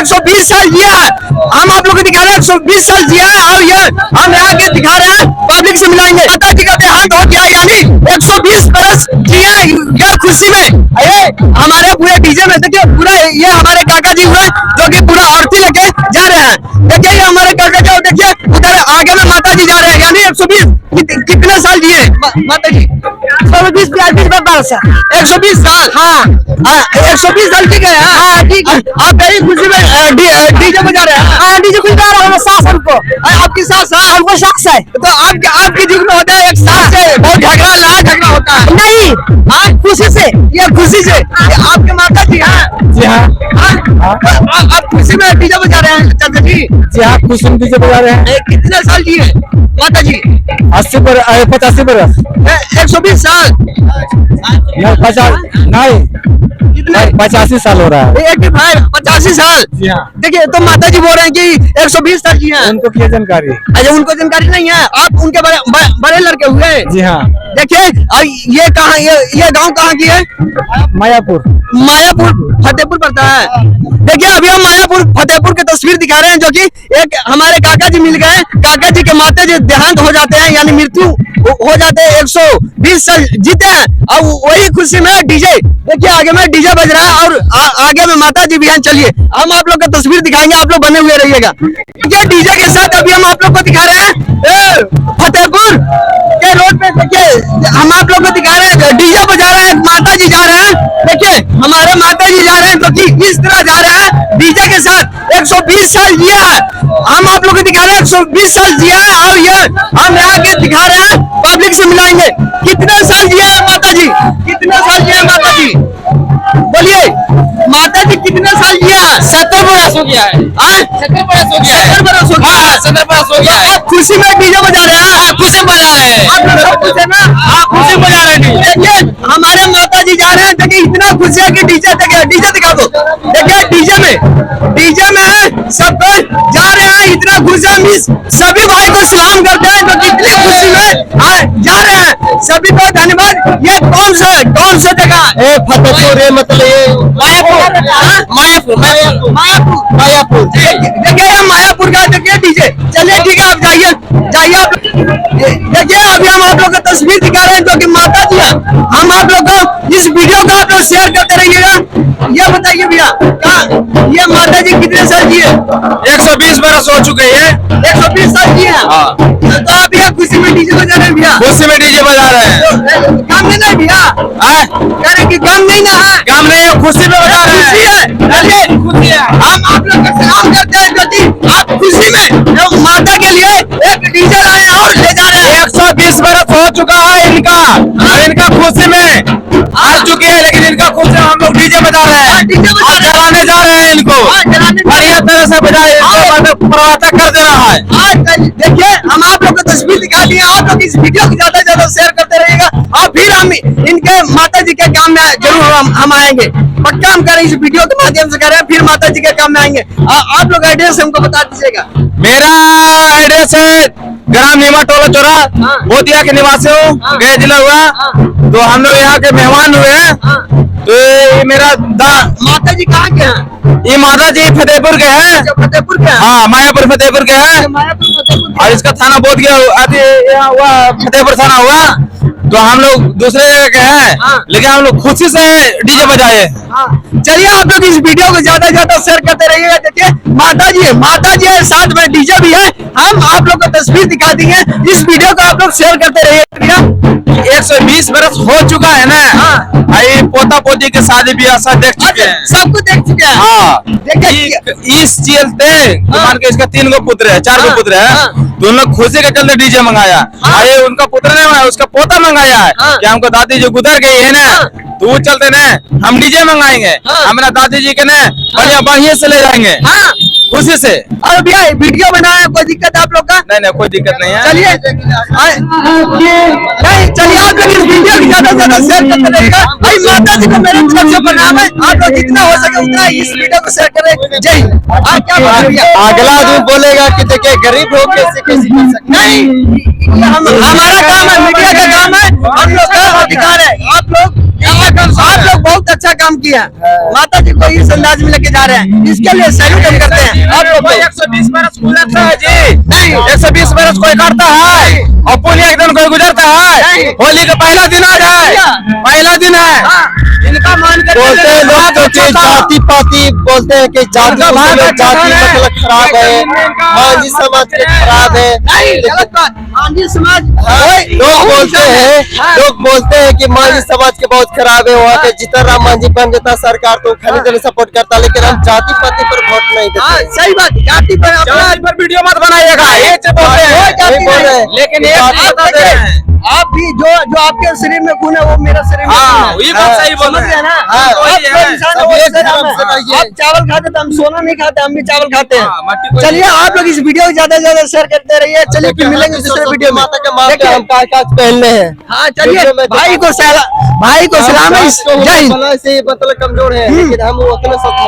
120 साल जिया है। हम आप लोग को दिखा रहे हैं 120 साल जिया है और ये हम यहाँ के दिखा रहे हैं, पब्लिक से मिलाएंगे। माता जी का देहांत हो गया, यानी 120 बरस जिया ये खुशी में। ये हमारे पूरे डीजे में देखिए, पूरा ये हमारे काका जी हुए जो कि पूरा आरती लेके जा रहे हैं। देखिए ये हमारे काका जी, देखिए उधर आगे में माता जी जा रहे हैं, यानी 120 कितने साल जिए माता जी? 120 बरस 120 साल। हाँ 120 साल ठीक है। हाँ ठीक है। आप यही खुशी में डीजे बजा रहे हैं? हाँ डीजे खुश गा रहा हूँ। सास हमको, आपकी सास? हमको सास है। तो आपके जुग में होता है एक सास से बहुत झगड़ा, लड़ा झगड़ा होता है? नहीं, हाँ खुशी से, ये खुशी से। आपके माता जी हैं? जी हाँ। आप खुशी में डीजे बजा रहे हैं चाचा जी? जी हाँ खुशी में डीजे बजा रहे हैं। कितने साल जिए माता जी? 85 बरस। 120 साल नहीं, 50 नहीं, 85 साल हो रहा है। 85 साल। देखिए तो माता जी बोल रहे हैं कि 120 साल जी हैं। उनको क्या जानकारी? अच्छा उनको जानकारी नहीं है। आप उनके बड़े लड़के हुए? जी हाँ। देखिए ये कहाँ, ये गांव कहाँ की है? मायापुर। मायापुर फतेहपुर पड़ता है। देखिए अभी हम मायापुर फतेहपुर की तस्वीर दिखा रहे हैं, जो कि एक हमारे काका जी मिल गए। काका जी के माता जी देहांत हो जाते हैं, यानी मृत्यु हो जाते हैं, 120 साल जीते हैं। और वही खुशी में डीजे, देखिए आगे में डीजे बज रहा है और आगे में माता जी भी हैं। चलिए हम आप लोग का तस्वीर दिखाएंगे, आप लोग बने हुए रहिएगा। देखिए डीजे के साथ अभी हम आप लोग को दिखा रहे हैं फतेहपुर के रोड पे। देखिए हम आप लोग को दिखा रहे हैं, डीजे बजा रहे हैं, माता जी जा रहे हैं। देखिए हमारे माता जी जा रहे हैं, जो कि इस तरह जा रहे हैं डीजे के साथ। 120 साल जिया है। हम आप लोग को दिखा रहे हैं 120 साल जिया है और ये हम यहाँ के दिखा रहे हैं, पब्लिक से मिलाएंगे। कितने साल जिया है माता जी? कितने साल जिया है माता जी? बोलिए माता जी कितने साल जिया है? 70 बरस हो गया है। 70 बरस हो गया है। 70 बरस हो गया है। 70 बरस हो गया है। खुशी में डीजे बजा रहे हैं? खुशी बजा रहे हैं। आप लोग सब खुश है ना? हाँ खुशी बजा रहे हैं। देखिए हमारे माता जी जा रहे हैं, देखिए इतना खुशी है कि डीजे देखिए, डीजे दिखा दो। देखिए डीजे में सब जा रहे हैं, इतना खुशी है। सभी भाई को सलाम करते हैं जो इतनी खुशी में जा रहे हैं। सभी को धन्यवाद। ये कौन सा जगह? फतेहपुर है, मतलब मायापुर। देखिए मायापुर का देखिए डीजे। चलिए ठीक है, आप जाइए आप। देखिए अभी हम आप लोग को तस्वीर दिखा रहे हैं, जो कि माता जी है। हम आप लोग को इस वीडियो को आप लोग शेयर करते रहिएगा। ये बताइए भैया, ये माता जी कितने साल जी है? 120 बरस हो चुके हैं। 120 साल जी है। तो आप यहाँ खुशी में डीजे बजा रहे हैं भैया? खुशी में डीजे बजा रहे हैं। काम नहीं है भैया? कह रहे कि काम नहीं ना है? काम नहीं है, खुशी में बजा रहे हैं। खुशी है। हम आप लोग का सलाम करते हैं, जो कि आप खुशी में माता के लिए एक डीजे लाए और ले जा रहे हैं। 120 बरस हो चुका है इनका, इनका खुशी में आ चुकी है, लेकिन इनका खुशी हम लोग डीजे बजा रहे हैं। आज जलाने जा रहे हैं इनको, बढ़िया तरह से बजाए, प्रवाता कर दे रहा है। देखिए हम आप लोग को तस्वीर दिखा दी है। आप लोग इस वीडियो को ज्यादा से ज्यादा शेयर करते रहिएगा और फिर हम इनके माता जी के काम में जरूर हम आएंगे। पक्का हम करें, इस वीडियो के माध्यम से करें, फिर माता जी के काम में आएंगे। आप लोग एड्रेस हमको बता दीजिएगा। मेरा एड्रेस है ग्राम नीमा टोला चौरा, बोतिया के निवासी हूँ, गया जिला हुआ। तो हम लोग यहाँ के मेहमान हुए हैं। तो ये मेरा माता जी कहाँ के हैं? ये माता जी फतेहपुर के हैं। फतेहपुर के? हाँ मायापुर फतेहपुर के हैं। और इसका थाना बोध गया यहाँ हुआ, फतेहपुर थाना हुआ। तो हम लोग दूसरे जगह के हैं, लेकिन हम लोग खुशी से डीजे बजाए। चलिए आप लोग इस वीडियो को ज्यादा से ज्यादा शेयर करते रहिएगा। देखिए माता जी है, साथ में डीजे भी है। हम आप लोग को तस्वीर दिखा देंगे, इस वीडियो को आप लोग शेयर करते रहिएगा। 120 बरस हो चुका है ना। भाई पोता पोती के शादी ब्याह सब देख चुके हैं, सबको देख चुके हैं। हाँ देखिए इस चलते मान के इसका 3 गो पुत्र है, 4 गो पुत्र है। तो उन लोग खुशी के चलते डीजे मंगाया। अरे उनका पुत्र ने मंगाया, उसका पोता मंगाया है कि हमको दादी जो गुजर गई है ना, तो वो चलते न हम डीजे मंगाएंगे। हमारा दादी जी के न बढ़िया से ले जाएंगे खुशी से। और भैया वीडियो बनाया, कोई दिक्कत आप लोग का? नहीं कोई दिक्कत नहीं है। चलिए चलिए आप लोग इस वीडियो को ज्यादा से ज्यादा शेयर करते रहिएगा। भाई माता जी को मेरे तरफ से प्रणाम है। आप लोग जितना हो सके उतना इस वीडियो को शेयर करें। जय हिंद। अगला जो बोलेगा कि देखिए गरीब लोग कैसे कर सकते, नहीं हमारा काम है, मीडिया का काम है, हम लोग का अधिकार है। आप लोग आप लोग बहुत अच्छा काम किया, माता जी को इस अंदाज में लेके जा रहे हैं, इसके लिए सैल्यूट हम करते हैं आप लोग को। 120 बरस गुजरता है जी, 120 बरस कोई करता है और पुल एक दिन कोई गुजरता है। होली का पहला दिन आज है, पहला दिन है। इनका मान कर बोलते हैं लोग तो कि जाति पाति बोलते हैं कि जाति जाति मतलब खराब है, मांझी समाज के खराब है। नहीं, गलत बात। मांझी समाज लोग बोलते हैं कि मांझी समाज के बहुत खराब है। वहाँ पे जीतन राम मांझी बन जाता सरकार तो खाली दिल सपोर्ट करता, लेकिन हम जाति पाति पर वोट नहीं देते। सही बात, जाति पर अपना वीडियो मत बनाइएगा, ये बोल रहे हैं, लेकिन आप भी जो आपके शरीर में खून है वो मेरा शरीर में खून है। ये बात सही बोल रहे हैं ना। हाँ, आप कोई इंसान हो, सब एक जैसे धर्म हम से हैं। रहिए। आप चावल खाते तो हम सोना नहीं खाते, हम भी चावल खाते हाँ, मट्टी हैं। कोई चलिए आप लोग इस वीडियो को ज्यादा से ज्यादा शेयर करते रहिए। चलिए फिर मिलेंगे दूसरे वीडियो में। माता के माथे देखिए, हम काज पहनने हैं। हाँ चलिए, वीडियो में भाई को सलाम है। जय हिंद। से मतलब कमजोर है, लेकिन हम उतने सच